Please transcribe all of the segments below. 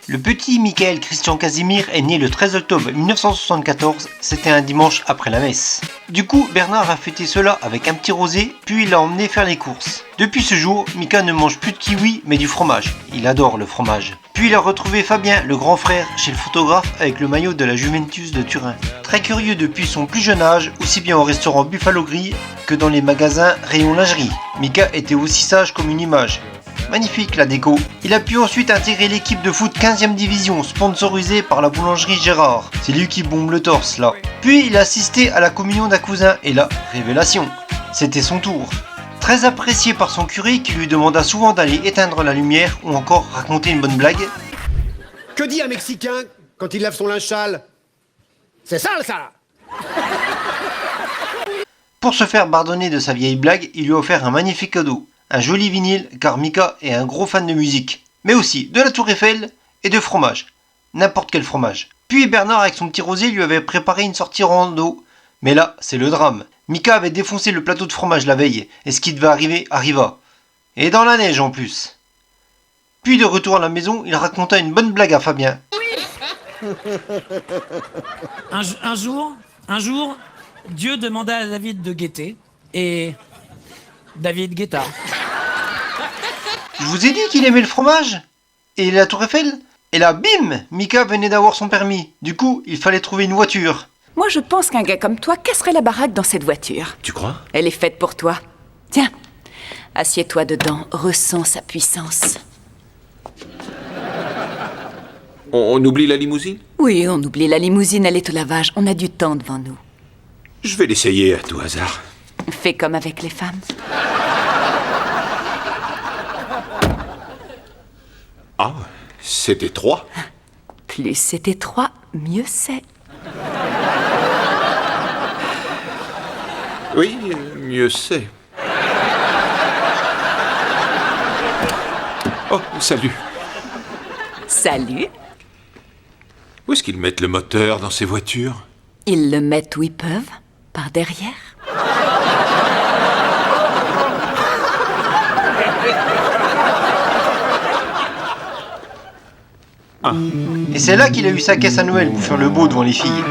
Le petit Michael Christian Casimir est né le 13 octobre 1974, c'était un dimanche après la messe. Du coup, Bernard a fêté cela avec un petit rosé, puis il l'a emmené faire les courses. Depuis ce jour, Mika ne mange plus de kiwi, mais du fromage. Il adore le fromage. Puis il a retrouvé Fabien, le grand frère, chez le photographe avec le maillot de la Juventus de Turin. Très curieux depuis son plus jeune âge, aussi bien au restaurant Buffalo Grill que dans les magasins rayon lingerie. Mika était aussi sage comme une image. Magnifique la déco. Il a pu ensuite intégrer l'équipe de foot 15e division, sponsorisée par la boulangerie Gérard. C'est lui qui bombe le torse là. Puis il a assisté à la communion d'un cousin et là, révélation. C'était son tour. Très apprécié par son curé qui lui demanda souvent d'aller éteindre la lumière ou encore raconter une bonne blague. Que dit un Mexicain quand il lave son linge sale? C'est sale ça! Pour se faire pardonner de sa vieille blague, il lui a offert un magnifique cadeau. Un joli vinyle car Mika est un gros fan de musique. Mais aussi de la Tour Eiffel et de fromage. N'importe quel fromage. Puis Bernard avec son petit rosé lui avait préparé une sortie rando. Mais là, c'est le drame. Mika avait défoncé le plateau de fromage la veille, et ce qui devait arriver arriva. Et dans la neige en plus. Puis de retour à la maison, il raconta une bonne blague à Fabien. Un jour, Dieu demanda à David de guetter, et David guetta. Je vous ai dit qu'il aimait le fromage et la Tour Eiffel. Et là, bim, Mika venait d'avoir son permis. Du coup, il fallait trouver une voiture. Moi, je pense qu'un gars comme toi casserait la baraque dans cette voiture. Tu crois? Elle est faite pour toi. Tiens, assieds-toi dedans, ressens sa puissance. On oublie la limousine? Oui, on oublie la limousine, elle est au lavage. On a du temps devant nous. Je vais l'essayer à tout hasard. Fais comme avec les femmes. Ah, c'est étroit. Plus c'est étroit, mieux c'est. Oui, mieux c'est. Oh, salut. Salut. Où est-ce qu'ils mettent le moteur dans ces voitures? Ils le mettent où ils peuvent, par derrière. Ah. Et c'est là qu'il a eu sa caisse à Noël pour faire le beau devant les filles.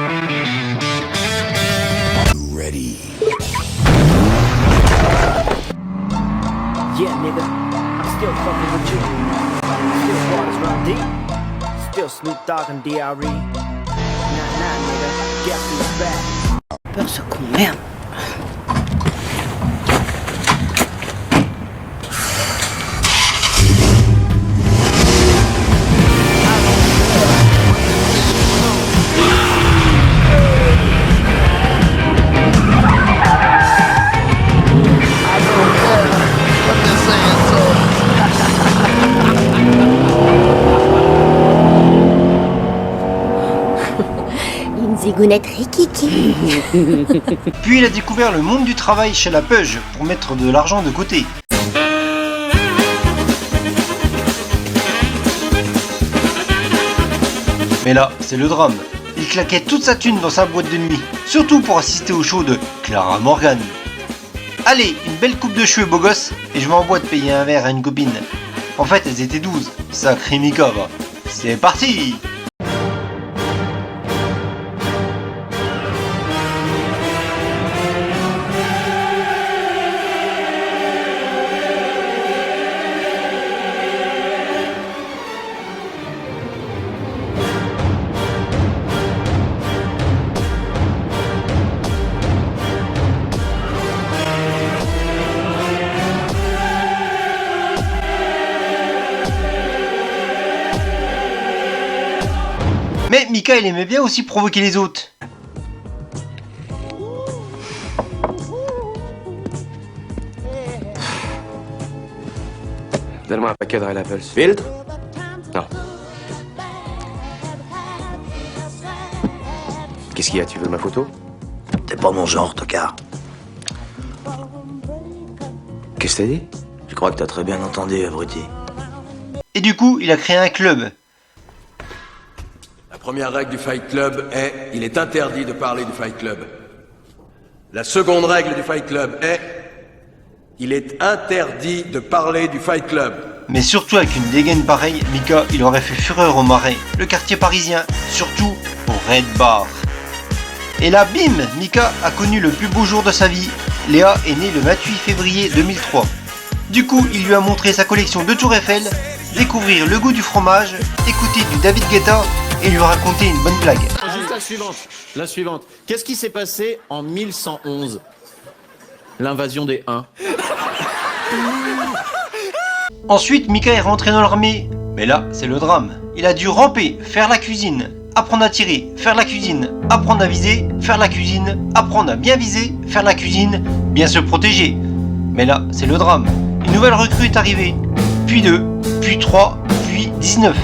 Ready. Yeah, nigga, I'm still fucking with you. Still waters run deep. Still Snoop Dogg and D.R.E. Nah, nigga, guess who's back? Peur ce con, merde. Zigounette rikiki. Puis il a découvert le monde du travail chez la Peuge pour mettre de l'argent de côté. Mais là, c'est le drame. Il claquait toute sa thune dans sa boîte de nuit, surtout pour assister au show de Clara Morgan. Allez, une belle coupe de cheveux beau gosse, et je vais en boîte payer un verre à une copine. En fait, elles étaient 12. Sacré Mika, va. C'est parti! Mais Mika, il aimait bien aussi provoquer les autres. Donne-moi un paquet de Red Apples. Filtre? Non. Qu'est-ce qu'il y a? Tu veux ma photo? T'es pas mon genre, tocard. Qu'est-ce que t'as dit? Je crois que t'as très bien entendu, abruti. Et du coup, il a créé un club. La première règle du Fight Club est il est interdit de parler du Fight Club. La seconde règle du Fight Club est il est interdit de parler du Fight Club. Mais surtout avec une dégaine pareille, Micah, il aurait fait fureur au Marais, le quartier parisien, surtout au Red Bar. Et là, bim, Micah a connu le plus beau jour de sa vie. Léa est née le 28 février 2003. Du coup, il lui a montré sa collection de Tour Eiffel, découvrir le goût du fromage, écouter du David Guetta et lui raconter une bonne blague. Juste la suivante. Qu'est-ce qui s'est passé en 1111? L'invasion des Huns. Ensuite, Micah est rentré dans l'armée. Mais là, c'est le drame. Il a dû ramper, faire la cuisine, apprendre à tirer, faire la cuisine, apprendre à viser, faire la cuisine, apprendre à bien viser, faire la cuisine, bien se protéger. Mais là, c'est le drame. Une nouvelle recrue est arrivée. Puis 2, puis 3, puis 19.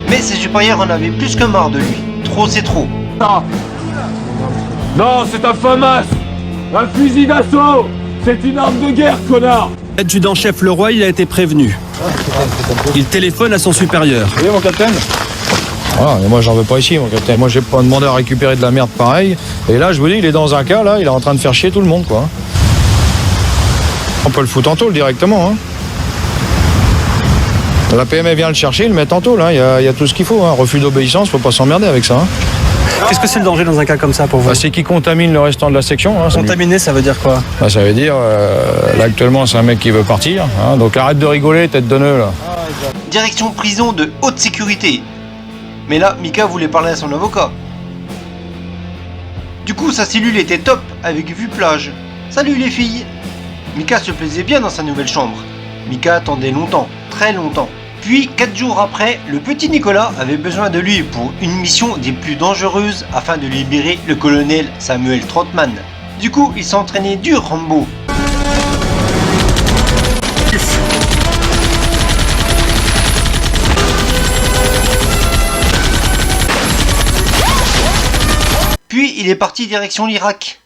Mais ses supérieurs en avaient plus que marre de lui. Trop, c'est trop. Non, c'est un FAMAS! Un fusil d'assaut! C'est une arme de guerre, connard! L'adjudant-chef Leroy, il a été prévenu. Il téléphone à son supérieur. Oui, mon capitaine. Voilà, et moi j'en veux pas ici, mon capitaine. Moi j'ai pas demandé à récupérer de la merde pareil. Et là, je vous dis, il est dans un cas, là, il est en train de faire chier tout le monde, quoi. On peut le foutre en tôle directement, hein. La PME vient le chercher, il le met en tôle, hein. Il y a tout ce qu'il faut, hein. Refus d'obéissance, faut pas s'emmerder avec ça, hein. Qu'est-ce que c'est le danger dans un cas comme ça pour vous? C'est qu'il contamine le restant de la section. Hein, Contaminer, ça veut dire quoi? Ça veut dire, là actuellement c'est un mec qui veut partir, hein, donc arrête de rigoler, tête de nœud là. Direction prison de haute sécurité. Mais là, Micah voulait parler à son avocat. Du coup, sa cellule était top, avec vue plage. Salut les filles! Micah se plaisait bien dans sa nouvelle chambre. Micah attendait longtemps, très longtemps. Puis, 4 jours après, le petit Nicolas avait besoin de lui pour une mission des plus dangereuses afin de libérer le colonel Samuel Trotman. Du coup, il s'entraînait dur, Rambo. Puis, il est parti direction l'Irak.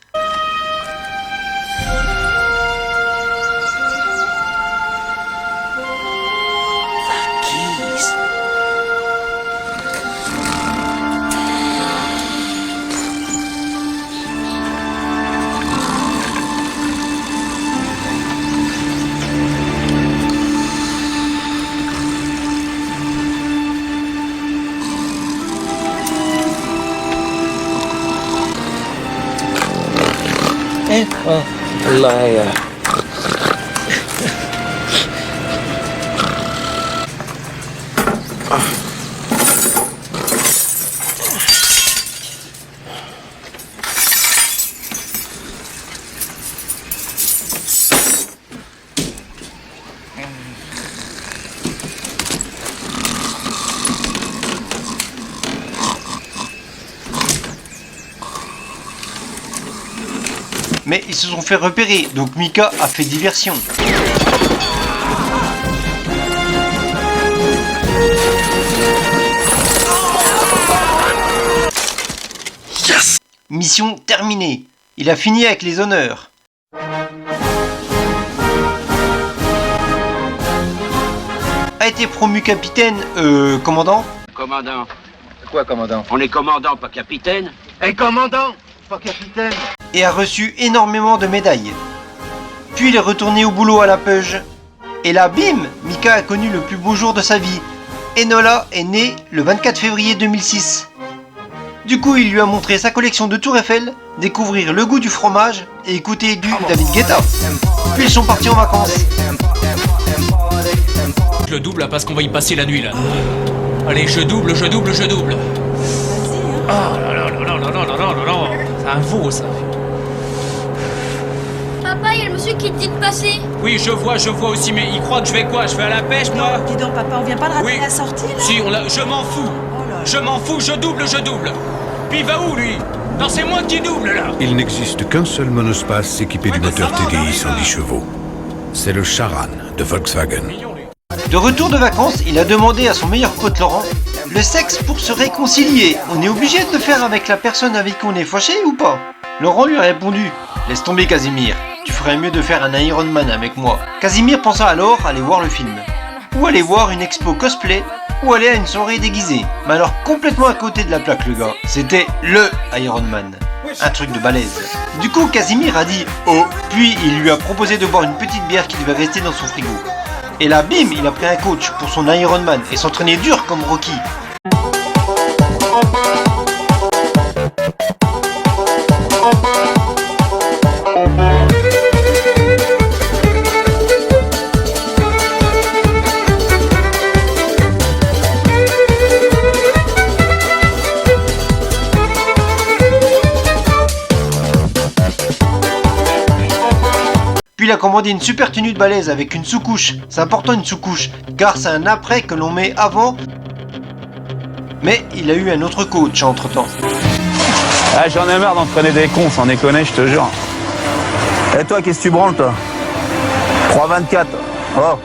Mais ils se sont fait repérer, donc Micah a fait diversion. Yes! Mission terminée. Il a fini avec les honneurs. A été promu capitaine, commandant. Commandant. Quoi, commandant? On est commandant, pas capitaine. Et commandant, pas capitaine. Et a reçu énormément de médailles. Puis il est retourné au boulot à la peuge. Et là, bim, Micah a connu le plus beau jour de sa vie. Enola est née le 24 février 2006. Du coup, il lui a montré sa collection de Tour Eiffel, découvrir le goût du fromage et écouter du David Guetta. Puis ils sont partis en vacances. Je le double là parce qu'on va y passer la nuit là. Allez, je double. Ah là là là là là là là là là. C'est un veau ça. Papa, il y a le monsieur qui te dit de passer. Oui, je vois aussi, mais il croit que je vais quoi? Je vais à la pêche moi? Dis donc papa, on vient pas de rater la sortie là? Si, je m'en fous. Je m'en fous, je double. Puis il va où lui? Non, c'est moi qui double là. Il n'existe qu'un seul monospace équipé du moteur TDI 110 chevaux. C'est le Charan de Volkswagen. De retour de vacances, il a demandé à son meilleur pote Laurent le sexe pour se réconcilier. On est obligé de le faire avec la personne avec qui on est fâché ou pas? Laurent lui a répondu: laisse tomber Casimir, tu ferais mieux de faire un Iron Man avec moi. Casimir pensa alors aller voir le film, ou aller voir une expo cosplay, ou aller à une soirée déguisée. Mais alors complètement à côté de la plaque le gars, c'était LE Iron Man. Un truc de balèze. Du coup Casimir a dit oh, puis il lui a proposé de boire une petite bière qui devait rester dans son frigo. Et là bim, il a pris un coach pour son Iron Man et s'entraînait dur comme Rocky. Puis il a commandé une super tenue de balèze avec une sous-couche. C'est important une sous-couche, car c'est un après que l'on met avant. Mais il a eu un autre coach entre temps. Ah, j'en ai marre d'entraîner des cons, sans déconner, je te jure. Et toi, qu'est-ce que tu branles, toi 3,24. Oh.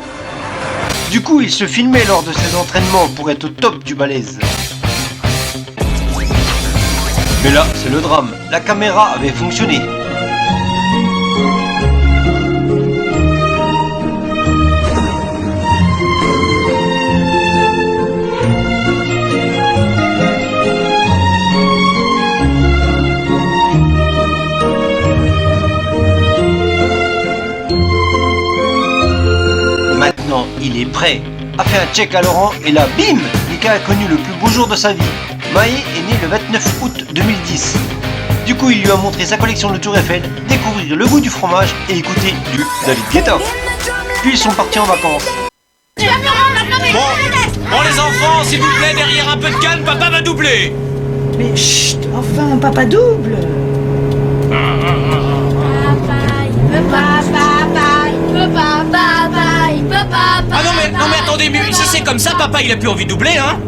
Du coup, il se filmait lors de ses entraînements pour être au top du balèze. Mais là, c'est le drame. La caméra avait fonctionné. Maintenant, il est prêt. A fait un check à Laurent et là, bim, Mika a connu le plus beau jour de sa vie. Maë est né le 29 août 2010. Du coup, il lui a montré sa collection de Tour Eiffel, découvrir le goût du fromage et écouter du David Guetta. Puis ils sont partis en vacances. Bon les enfants, s'il vous plaît, derrière un peu de calme, papa va doubler. Mais chut, enfin, papa double. Ah non mais attendez, mais si c'est comme ça, papa il a plus envie de doubler, hein.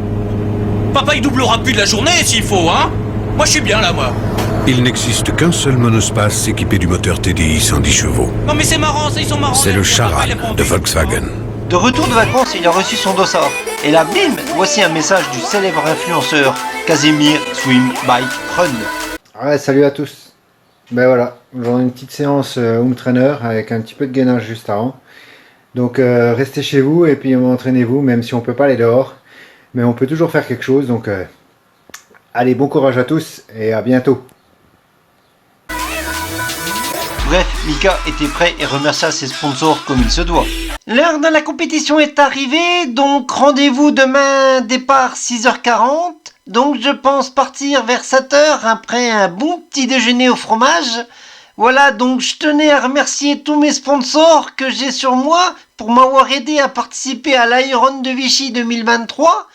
Papa il doublera plus de la journée s'il faut, hein. Moi je suis bien là, moi. Il n'existe qu'un seul monospace équipé du moteur TDI 110 chevaux. Non mais c'est marrant, ça, ils sont marrants. C'est le Charan de Volkswagen. De retour de vacances, il a reçu son dossard. Et là, bim, voici un message du célèbre influenceur Casimir Swim Bike Run. Ouais, salut à tous. Ben voilà, aujourd'hui une petite séance home trainer avec un petit peu de gainage juste avant. Donc restez chez vous et puis entraînez-vous, même si on peut pas aller dehors. Mais on peut toujours faire quelque chose, donc allez, bon courage à tous et à bientôt. Bref, Mika était prêt et remercia ses sponsors comme il se doit. L'heure de la compétition est arrivée, donc rendez-vous demain, départ 6h40. Donc je pense partir vers 7h après un bon petit déjeuner au fromage. Voilà, donc je tenais à remercier tous mes sponsors que j'ai sur moi pour m'avoir aidé à participer à l'Iron de Vichy 2023.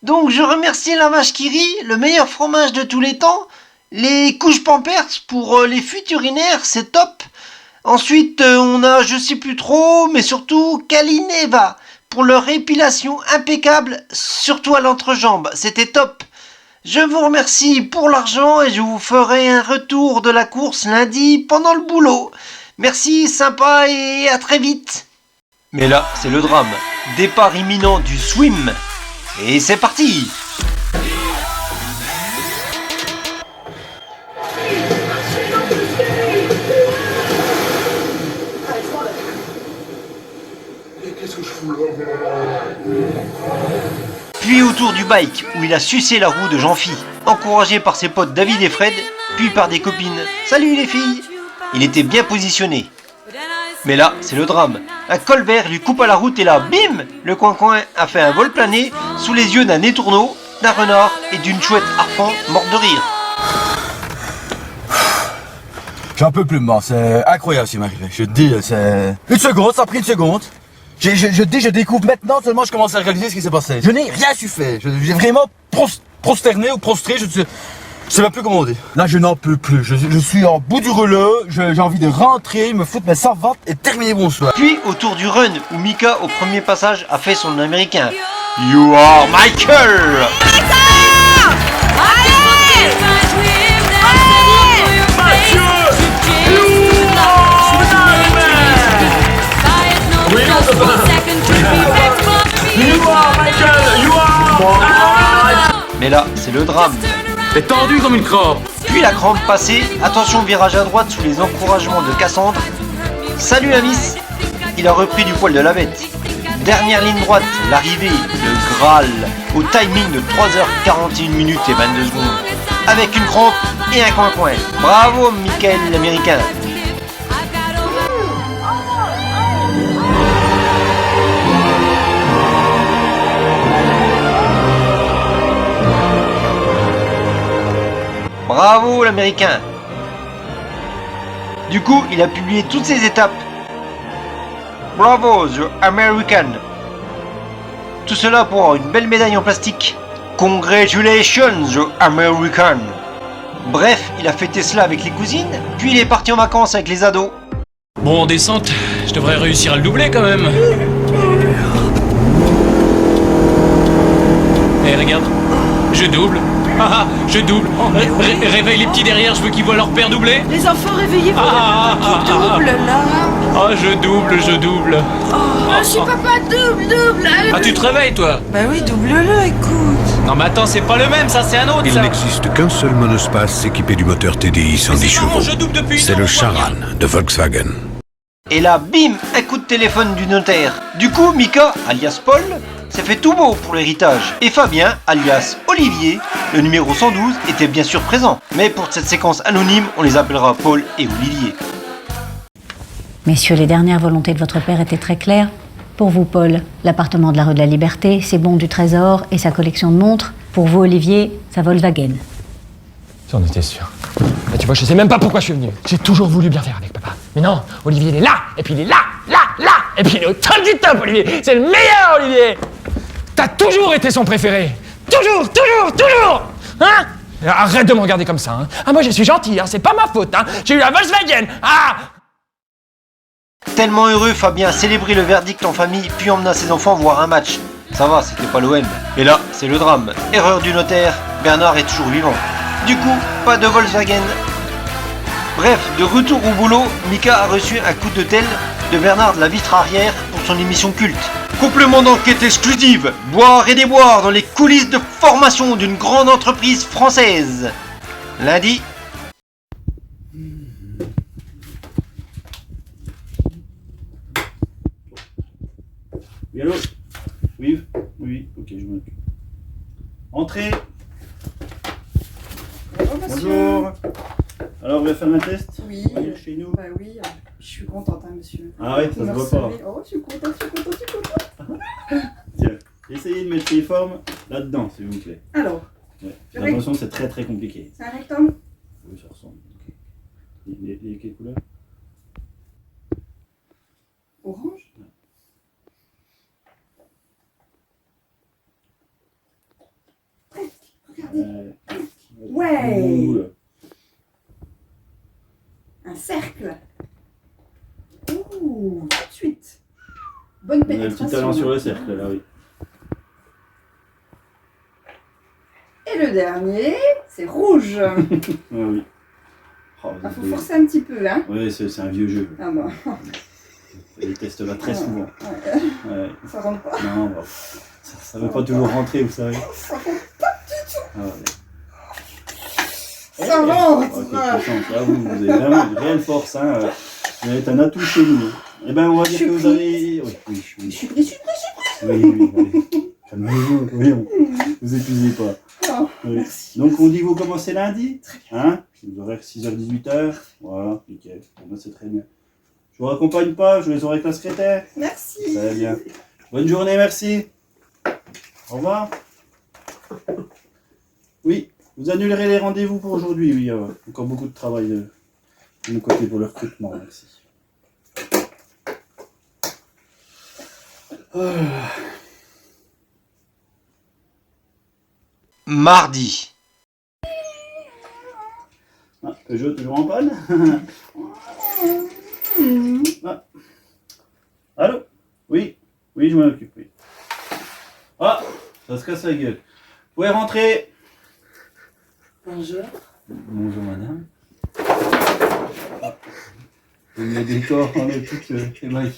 Donc je remercie la vache qui rit, le meilleur fromage de tous les temps. Les couches Pampers pour les fuites urinaires, c'est top. Ensuite, on a, je sais plus trop, mais surtout Kalineva pour leur épilation impeccable, surtout à l'entrejambe, c'était top. Je vous remercie pour l'argent et je vous ferai un retour de la course lundi pendant le boulot. Merci, sympa et à très vite. Mais là, c'est le drame. Départ imminent du swim. Et c'est parti. Puis autour du bike, où il a sucé la roue de Jean-Phi, encouragé par ses potes David et Fred, puis par des copines. Salut les filles! Il était bien positionné. Mais là, c'est le drame. Un colvert lui coupe à la route et là, bim! Le coin-coin a fait un vol plané sous les yeux d'un étourneau, d'un renard et d'une chouette harpon morte de rire. J'en peux plus, moi. C'est incroyable ce qui m'est arrivé. Je te dis, c'est... Une seconde, ça a pris une seconde. Je dis, je découvre maintenant, seulement je commence à réaliser ce qui s'est passé. Je n'ai rien su faire. J'ai vraiment prosterné ou prostré, je ne sais même plus comment on dit. Là, je n'en peux plus. Je suis en bout du rouleau, j'ai envie de rentrer, me foutre mes savates et terminer mon soir. Puis autour du run, où Mika, au premier passage, a fait son américain. You are Michael! Mais là, c'est le drame. T'es tendu comme une crampe. Puis la crampe passée, attention virage à droite sous les encouragements de Cassandre. Salut la miss. Il a repris du poil de la bête. Dernière ligne droite, l'arrivée, le Graal, au timing de 3h41 minutes et 22 secondes. Avec une crampe et un coin-coin. Bravo, Michael l'Américain. Bravo l'Américain. Du coup, il a publié toutes ses étapes. Bravo the American. Tout cela pour avoir une belle médaille en plastique. Congratulations the American. Bref, il a fêté cela avec les cousines, puis il est parti en vacances avec les ados. Bon, en descente, je devrais réussir à le doubler quand même. Eh, regarde, je double. Ah, je double. Réveille les petits derrière, je veux qu'ils voient leur père doubler. Les enfants, réveillez-vous. Qui double là? Ah, je double. Monsieur papa, double. Ah, tu te réveilles toi? Bah oui, double-le, écoute. Non mais attends, c'est pas le même, ça c'est un autre. Il ça. n'existe qu'un seul monospace équipé du moteur TDI 110 chevaux. C'est le Charan de Volkswagen. Et là, bim, un coup de téléphone du notaire. Du coup, Mika, alias Paul, s'est fait tout beau pour l'héritage. Et Fabien, alias Olivier, le numéro 112, était bien sûr présent. Mais pour cette séquence anonyme, on les appellera Paul et Olivier. Messieurs, les dernières volontés de votre père étaient très claires. Pour vous, Paul, l'appartement de la rue de la Liberté, ses bons du Trésor et sa collection de montres. Pour vous, Olivier, sa Volkswagen. J'en étais sûr. Mais tu vois, je sais même pas pourquoi je suis venu. J'ai toujours voulu bien faire avec papa. Mais non, Olivier, il est là, et puis il est là, et puis il est au top du top, Olivier. C'est le meilleur, Olivier. T'as toujours été son préféré. Toujours. Hein? Arrête de me regarder comme ça. Hein. Ah, moi, je suis gentil, hein. C'est pas ma faute. Hein. J'ai eu la Volkswagen. Ah! Tellement heureux, Fabien a célébré le verdict en famille, puis emmena ses enfants voir un match. Ça va, c'était pas l'OM. Et là, c'est le drame. Erreur du notaire, Bernard est toujours vivant. Du coup, pas de Volkswagen. Bref, de retour au boulot, Mika a reçu un coup de tel de Bernard de la vitre arrière pour son émission culte. Complément d'enquête exclusive, boire et déboire dans les coulisses de formation d'une grande entreprise française. Lundi. Oui, allô? Oui, ok, je m'en occupe. Entrez. Bonjour. Alors, vous voulez faire un test? Oui. Chez nous? Bah oui, je suis contente, hein, monsieur. Ah ouais, ça se voit pas. Oh, je suis contente. Tiens, essayez de mettre les formes là-dedans, s'il vous plaît. Alors, ouais. J'ai l'impression que c'est très compliqué. c'est un rectangle? Oui, ça ressemble. Okay. Les quelle couleur? Orange? Regardez. Ouais. Un cercle. Ouh, tout de suite. Bonne On a un pénétration. petit talent sur le cercle, là, oui. Et le dernier, c'est rouge. Ah oui. Oh, faut forcer un petit peu, hein. Oui, c'est un vieux jeu. Ah bon. Les tests là très souvent. Ouais. Ça rentre pas. Non, bah, ça veut pas toujours rentrer, vous savez. Ça rentre pas du tout. Ah, ouais. Ça rentre. Ok, de chance. Là, vous avez vraiment une réelle force. Hein. Vous allez être un atout chez nous. Eh ben, on va dire que vous avez... Oui. Je suis pris. Oui, allez. Calmez-vous, voyons. Vous épuisez pas. Oh, oui. merci. Donc, on dit vous commencez lundi. Hein? Les horaires 6h-18h. Voilà, nickel. Bon, c'est très bien. Je vous raccompagne pas, je les aurai avec la secrétaire. Merci. Très bien. Bonne journée, merci. Au revoir. Oui, vous annulerez les rendez-vous pour aujourd'hui. Oui, encore beaucoup de travail de mon côté pour le recrutement. Merci. Mardi. Ah, Peugeot toujours en panne. Ah. Allô? Oui, je m'en occupe. Oui. Ah, ça se casse la gueule. Vous pouvez rentrer. Bonjour. Bonjour madame. Le décor en est tout émaillé.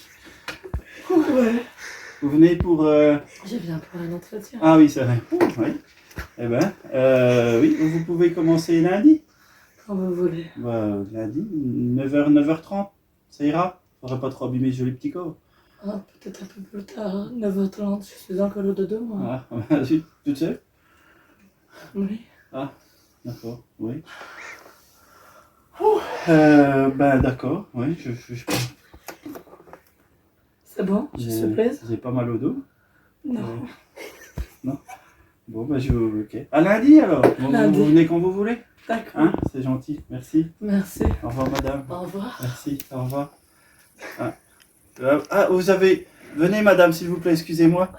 Ouais. Vous venez pour... Je viens pour un entretien. Ah oui, c'est vrai. Oui. Eh ben, oui, vous pouvez commencer lundi. Quand vous voulez. Bah, lundi, 9h, 9h30. Ça ira? Ça ne faudra pas trop abîmer ce joli petit corps. Ah, peut-être un peu plus tard, hein. 9h30, je suis encore au dodo, moi. Ah, vas-y, toute seule? Oui. Ah, d'accord, oui. Ben d'accord, oui, je C'est bon, je suis plaise. J'ai pas mal au dos? Non. Non? Bon, ben ok. À lundi alors? Lundi. Vous venez quand vous voulez? D'accord. Hein? C'est gentil, merci. Merci. Au revoir madame. Au revoir. Merci, au revoir. Ah, vous avez... Venez madame, s'il vous plaît, excusez-moi.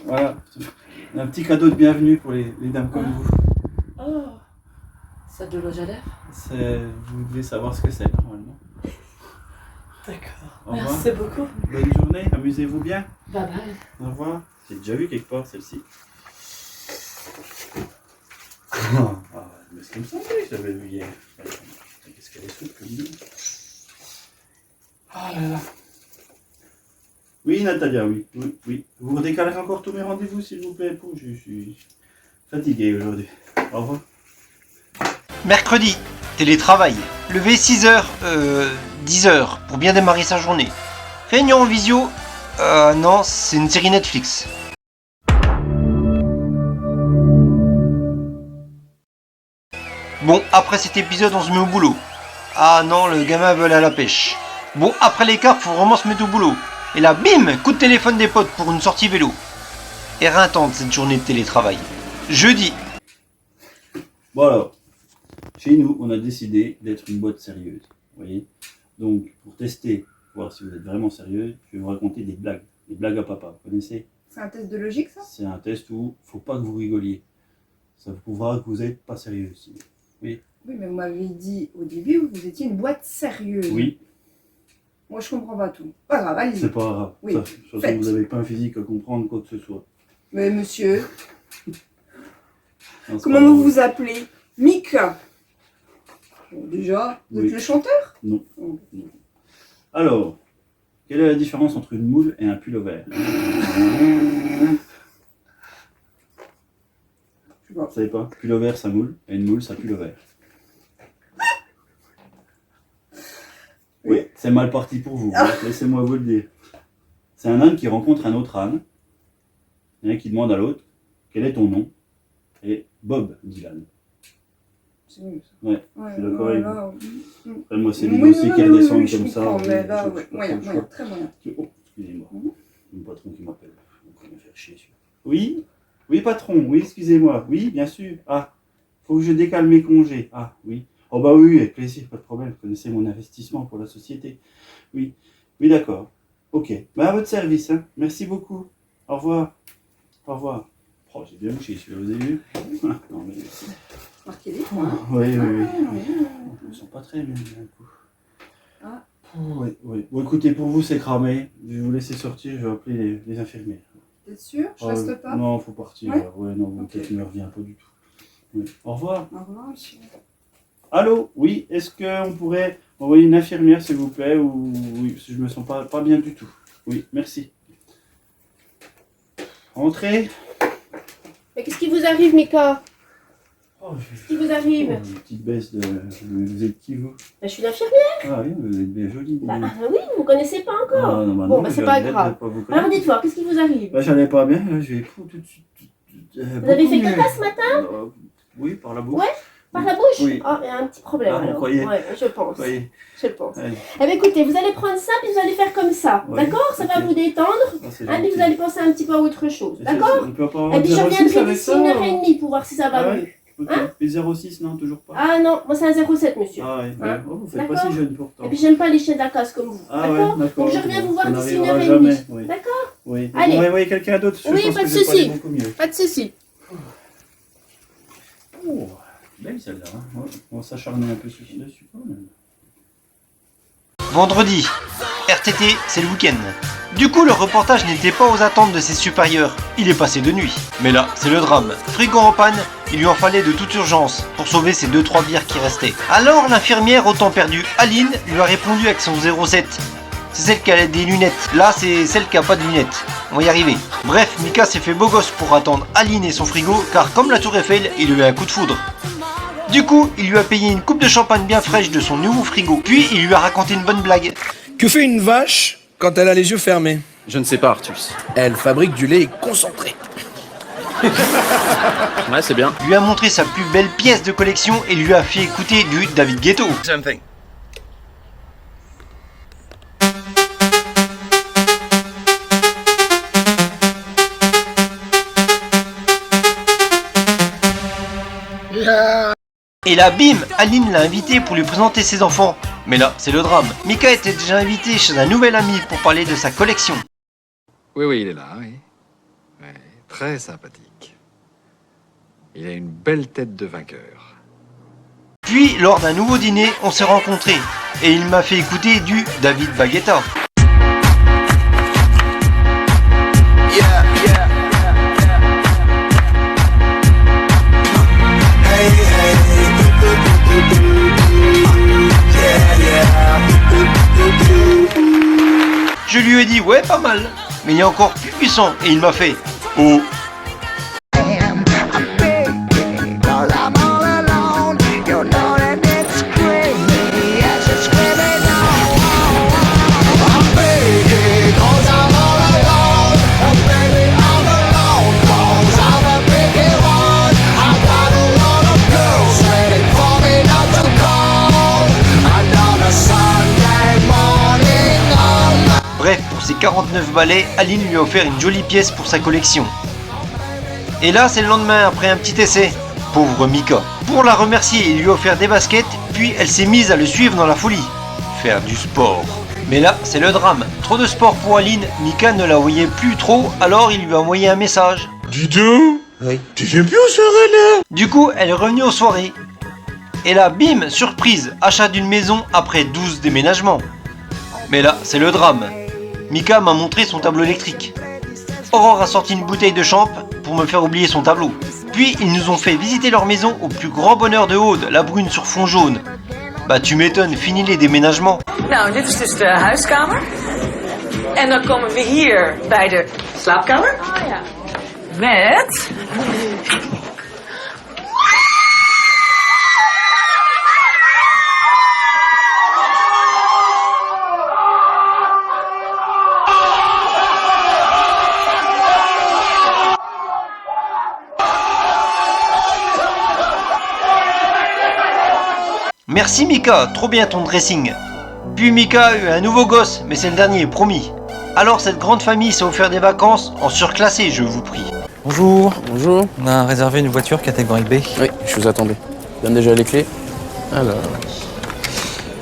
Voilà, un petit cadeau de bienvenue pour les dames comme vous. Oh, c'est de l'eau à lèvres? Vous devez savoir ce que c'est normalement. D'accord. Au revoir. Merci beaucoup. Bonne journée, amusez-vous bien. Bye bye. Au revoir. J'ai déjà vu quelque part celle-ci. Mais c'est comme ça, oui, je l'avais vu hier. Qu'est-ce qu'elle est souple comme nous. Ah là là. Oui, Natalia, oui. Vous redécalerez encore tous mes rendez-vous, s'il vous plaît, pour je suis fatigué aujourd'hui. Au revoir. Mercredi, télétravail. Levé 6h, 10h pour bien démarrer sa journée. Réunion en visio. Non, c'est une série Netflix. Bon, après cet épisode, on se met au boulot. Ah non, le gamin veut aller à la pêche. Bon, après l'écart, faut vraiment se mettre au boulot. Et là, bim, coup de téléphone des potes pour une sortie vélo. Éreintante cette journée de télétravail. Jeudi. Bon alors, chez nous, on a décidé d'être une boîte sérieuse. Vous voyez? Donc, pour tester, voir si vous êtes vraiment sérieux, je vais vous raconter des blagues à papa. Vous connaissez? C'est un test de logique, ça? C'est un test où il ne faut pas que vous rigoliez. Ça vous prouvera que vous n'êtes pas sérieux. Oui. Oui, mais vous m'avez dit au début que vous étiez une boîte sérieuse. Oui. Moi, je comprends pas tout. Pas grave, allez-y. C'est pas grave. Oui. Ça, de toute façon, vous n'avez pas un physique à comprendre quoi que ce soit. Mais monsieur, Non, comment pas vous drôle. vous appelez? Mika. Bon, déjà, vous êtes Oui. le chanteur? Non. Alors, quelle est la différence entre une moule et un pullover? Vous ne savez pas? Pullover, ça moule, et une moule, ça pullover. Oui, c'est mal parti pour vous, laissez-moi vous le dire. C'est un âne qui rencontre un autre âne, et qui demande à l'autre, quel est ton nom? Et Bob, dit l'âne. C'est mieux, ça. Ouais, je suis d'accord avec vous. là, Après, moi, c'est oui, les dossiers qui oui, redescendent je comme ça. comprends, mais je- là, je- ouais, je- moyen, je- moyen, très moyen. Oh, excusez-moi. Mon patron qui m'appelle. On va me faire chier, celui-là. Oui? Oui, patron, oui, excusez-moi. Oui, bien sûr. Ah, faut que je décale mes congés. Ah, oui. Oh bah oui, avec plaisir, pas de problème. Vous connaissez mon investissement pour la société. Oui, oui, d'accord. Ok. Bah, à votre service, hein. Merci beaucoup. Au revoir. Au revoir. Oh, j'ai bien mouché, celui-là, vous avez vu? Non, mais... Marquez les points. Oui, oui, oui. oui. Ils sont pas très bien, d'un coup. Ah. Oui, oui. Bon, écoutez, pour vous, c'est cramé. Je vais vous laisser sortir, je vais appeler les infirmières. T'es sûr? Je reste pas? Non, faut partir. Ouais. Ouais, non, mon tête ne revient pas du tout. Oui. Au revoir. Au revoir, monsieur. Allô? Oui, est-ce qu'on pourrait envoyer une infirmière, s'il vous plaît? Ou oui, parce que je me sens pas bien du tout. Oui, merci. Entrez. Mais qu'est-ce qui vous arrive, Mika? Oh, Qu'est-ce qui vous arrive? une petite baisse de... Vous êtes qui, vous? Je suis l'infirmière. Ah oui, vous êtes bien jolie. Bah oui, vous connaissez pas encore. Ah, non, bah Bon, non, bah je c'est pas regrette grave. de pas vous connaître. Alors dites-moi, qu'est-ce qui vous arrive? Bah, j'allais pas bien, là, je vais tout de suite. Vous avez fait caca ce matin? Oui, par la bouche. Ouais? Par la bouche? Oui. Ah, il y a un petit problème Ah, vous alors. croyez? Ouais, je pense. Croyez? Je pense. Ouais. Eh bien écoutez, vous allez prendre ça puis vous allez faire comme ça. Ouais, D'accord? Ça va ok. vous détendre. Ah, c'est Hein, puis gentil. vous allez penser un petit peu à autre chose. Et D'accord? on peut pas avoir Et puis je 06 reviendrai avec d'ici ça, 1h30 pour voir si ça va Ah ouais? mieux. Ok. Hein? Et 06, non, toujours pas? Ah non, moi c'est un 07 monsieur. Ah ouais, Hein? oh, vous faites pas D'accord? si jeune pourtant. Et puis j'aime pas les chiens de la casse comme vous. Ah ouais, D'accord? d'accord. Donc je reviens vous voir Ça d'ici n'arrivera 1h30. jamais, oui. D'accord? Oui. Allez. On va envoyer quelqu'un d'autre, parce que Oui, je pense pas de que je vais pas aller souci. beaucoup mieux. Pas de souci. Oh, belle celle-là. Hein. Ouais, on va s'acharner un peu dessus quand même. Vendredi, RTT, c'est le week-end. Du coup, le reportage n'était pas aux attentes de ses supérieurs. Il est passé de nuit. Mais là, c'est le drame. Frigo en panne, il lui en fallait de toute urgence pour sauver ses 2-3 bières qui restaient. Alors, l'infirmière au temps perdu, Aline, lui a répondu avec son 07. C'est celle qui a des lunettes. Là, c'est celle qui a pas de lunettes. On va y arriver. Bref, Mika s'est fait beau gosse pour attendre Aline et son frigo, car comme la tour Eiffel, il lui a un coup de foudre. Du coup, il lui a payé une coupe de champagne bien fraîche de son nouveau frigo, puis il lui a raconté une bonne blague. Que fait une vache quand elle a les yeux fermés. Je ne sais pas, Artus. Elle fabrique du lait concentré. Ouais, c'est bien. Lui a montré sa plus belle pièce de collection et lui a fait écouter du David Guetta. Something. Et là, bim, Aline l'a invité pour lui présenter ses enfants. Mais là, c'est le drame. Mika était déjà invité chez un nouvel ami pour parler de sa collection. Oui, il est là, oui. Ouais, très sympathique. Il a une belle tête de vainqueur. Puis, lors d'un nouveau dîner, on s'est rencontrés. Et il m'a fait écouter du David Baguetta. Je lui ai dit ouais, pas mal, mais il est encore plus puissant et il m'a fait oh. Bref, pour ses 49 balais, Aline lui a offert une jolie pièce pour sa collection. Et là, c'est le lendemain, après un petit essai. Pauvre Mika. Pour la remercier, il lui a offert des baskets, puis elle s'est mise à le suivre dans la folie. Faire du sport. Mais là, c'est le drame. Trop de sport pour Aline, Mika ne la voyait plus trop, alors il lui a envoyé un message. Dis donc, tu viens plus aux soirées là? Du coup, elle est revenue aux soirées. Et là, bim, surprise, achat d'une maison après 12 déménagements. Mais là, c'est le drame. Mika m'a montré son tableau électrique. Aurore a sorti une bouteille de champ pour me faire oublier son tableau. Puis ils nous ont fait visiter leur maison au plus grand bonheur de Aude, la brune sur fond jaune. Bah tu m'étonnes, fini les déménagements. Nou, dit is dus de huiskamer. En dan komen we hier bij de slaapkamer. Oh ja. Met... Merci Mika, trop bien ton dressing. Puis Mika a eu un nouveau gosse, mais c'est le dernier, promis. Alors cette grande famille s'est offert des vacances en surclassé, je vous prie. Bonjour. Bonjour. On a réservé une voiture catégorie B. Oui, je vous attendais. Je donne déjà les clés. Alors...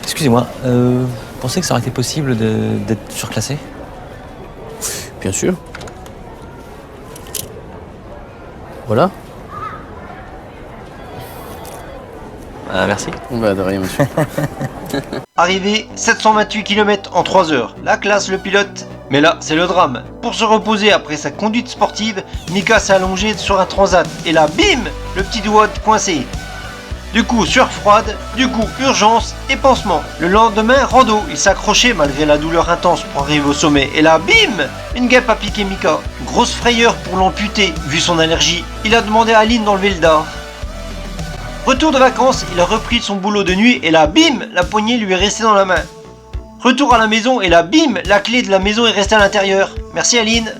Excusez-moi, vous pensez que ça aurait été possible d'être surclassé? Bien sûr. Voilà. Merci. Bah de rien, monsieur. Arrivé 728 km en 3 heures, la classe le pilote. Mais là, c'est le drame. Pour se reposer après sa conduite sportive, Mika s'est allongé sur un transat. Et là, bim, le petit doigt coincé. Du coup, sueur froide, du coup, urgence et pansement. Le lendemain, rando, il s'accrochait malgré la douleur intense pour arriver au sommet. Et là, bim, une guêpe a piqué Mika. Grosse frayeur pour l'amputer, vu son allergie. Il a demandé à Aline d'enlever le dard. Retour de vacances, il a repris son boulot de nuit et là, bim, la poignée lui est restée dans la main. Retour à la maison et là, bim, la clé de la maison est restée à l'intérieur. Merci Aline.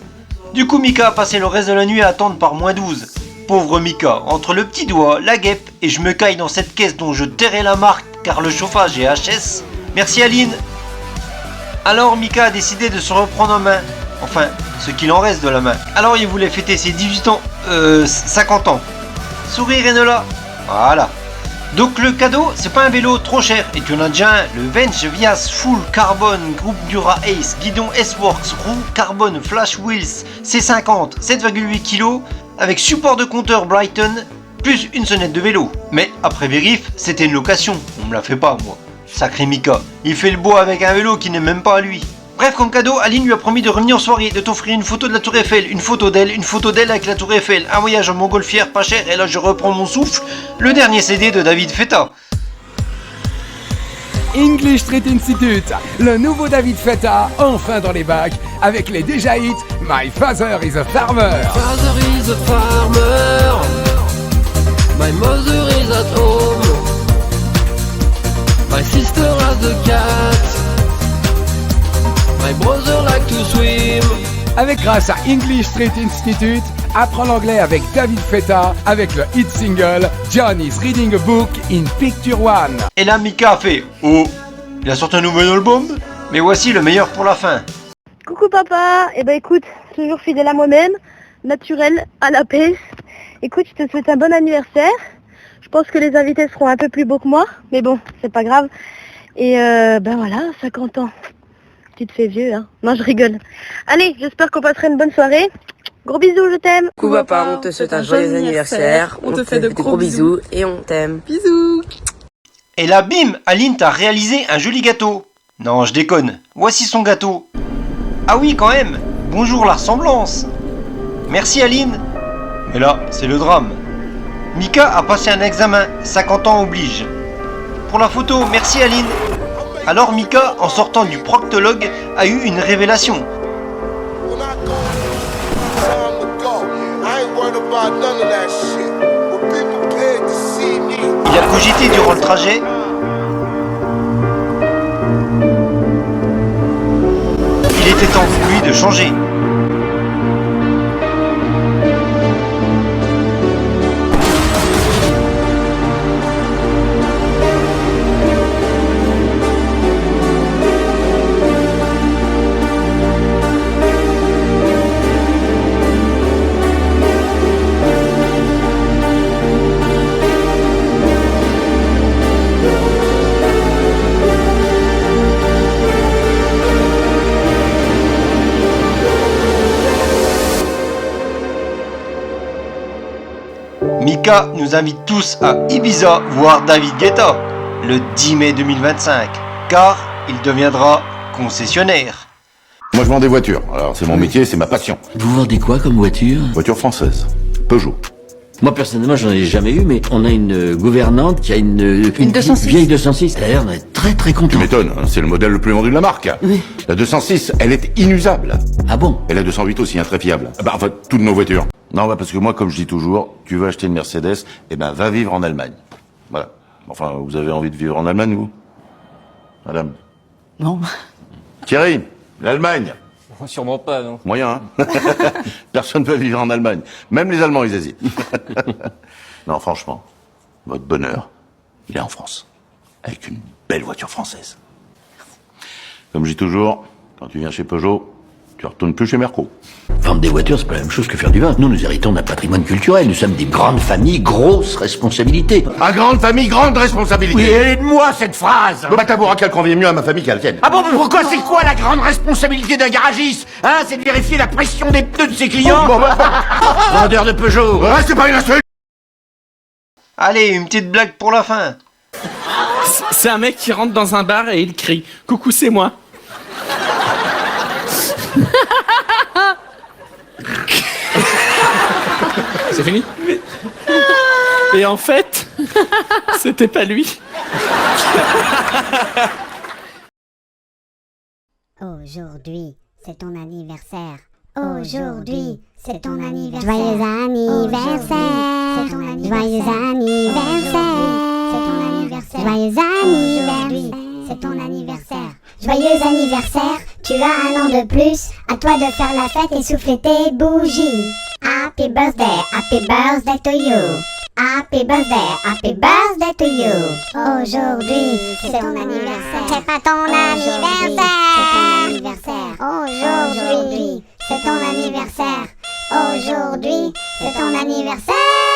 Du coup, Mika a passé le reste de la nuit à attendre par -12. Pauvre Mika, entre le petit doigt, la guêpe et je me caille dans cette caisse dont je tairai la marque car le chauffage est HS. Merci Aline. Alors Mika a décidé de se reprendre en main. Enfin, ce qu'il en reste de la main. Alors il voulait fêter ses 18 ans, 50 ans. Sourire Enola. Voilà. Donc le cadeau, c'est pas un vélo trop cher, et tu en as déjà un, le Venge Vias Full Carbon Groupe Dura Ace, guidon S-Works, roue Carbon Flash Wheels C50, 7,8 kg, avec support de compteur Brighton, plus une sonnette de vélo. Mais après vérif, c'était une location, on me la fait pas moi. Sacré Mika, il fait le beau avec un vélo qui n'est même pas à lui. Bref, comme cadeau, Aline lui a promis de revenir en soirée, de t'offrir une photo de la Tour Eiffel, une photo d'elle avec la Tour Eiffel, un voyage en montgolfière pas cher, et là je reprends mon souffle, le dernier CD de David Feta. English Street Institute, le nouveau David Feta, enfin dans les bacs, avec les déjà hits My Father is a Farmer. Father is a farmer, my mother is at home, my sister has a cat. My brother like to swim. Avec grâce à English Street Institute, apprends l'anglais avec David Feta avec le hit single John is reading a book in Picture One. Et là, Mika a fait « Oh, il a sorti un nouvel album, mais voici le meilleur pour la fin. » Coucou papa, eh ben écoute, toujours fidèle à moi-même, naturel, à la paix. Écoute, je te souhaite un bon anniversaire. Je pense que les invités seront un peu plus beaux que moi, mais bon, c'est pas grave. Et ben voilà, 50 ans. Tu te fais vieux, hein. Non, je rigole. Allez, j'espère qu'on passera une bonne soirée. Gros bisous, je t'aime. Coucou papa, on te souhaite un joyeux anniversaire. On te fait de gros bisous et on t'aime. Bisous. Et là, bim, Aline t'a réalisé un joli gâteau. Non, je déconne. Voici son gâteau. Ah oui, quand même. Bonjour la ressemblance. Merci Aline. Mais là, c'est le drame. Mika a passé un examen, 50 ans oblige. Pour la photo, merci Aline. Alors Mika, en sortant du proctologue, a eu une révélation. Il a cogité durant le trajet. Il était temps pour lui de changer. Mika nous invite tous à Ibiza voir David Guetta le 10 mai 2025, car il deviendra concessionnaire. Moi je vends des voitures, alors c'est mon métier, c'est ma passion. Vous vendez quoi comme voiture? Voiture française, Peugeot. Moi personnellement j'en ai jamais eu, mais on a une gouvernante qui a une 206. vieille 206. D'ailleurs on est très très content. Tu m'étonnes, c'est le modèle le plus vendu de la marque. Oui. La 206, elle est inusable. Ah bon? Et la 208 aussi, très fiable. Bah, enfin, toutes nos voitures. Non, parce que moi, comme je dis toujours, tu veux acheter une Mercedes, eh ben, va vivre en Allemagne. Voilà. Enfin, vous avez envie de vivre en Allemagne, vous? Madame? Non. Thierry, l'Allemagne? Sûrement pas, non. Moyen, hein? Personne ne veut vivre en Allemagne. Même les Allemands, ils hésitent. Non, franchement, votre bonheur, il est en France. Avec une belle voiture française. Comme je dis toujours, quand tu viens chez Peugeot, tu retournes plus chez Merco. Vendre des voitures, c'est pas la même chose que faire du vin. Nous, nous héritons d'un patrimoine culturel. Nous sommes des grandes familles, grosses responsabilités. À grande famille, grande responsabilité. Oui, aide-moi cette phrase. Bon, bah, t'avoueras qu'elle convient mieux à ma famille qu'à la tienne. Ah bon, mais pourquoi c'est quoi la grande responsabilité d'un garagiste? Hein, c'est de vérifier la pression des pneus de ses clients. Vendeur de Peugeot. Ouais, c'est pas une insulte. Allez, une petite blague pour la fin. C'est un mec qui rentre dans un bar et il crie « Coucou, c'est moi ». C'est fini? Et en fait, c'était pas lui. Aujourd'hui, c'est ton anniversaire. Aujourd'hui, c'est ton anniversaire. Joyeux anniversaire. C'est ton anniversaire. Joyeux anniversaire. C'est ton anniversaire. Joyeux anniversaire. C'est ton anniversaire. Joyeux anniversaire, tu as un an de plus. À toi de faire la fête et souffler tes bougies. Happy birthday to you. Happy birthday to you. Aujourd'hui, c'est ton anniversaire. C'est pas ton anniversaire. Aujourd'hui, c'est ton anniversaire. Aujourd'hui, c'est ton anniversaire.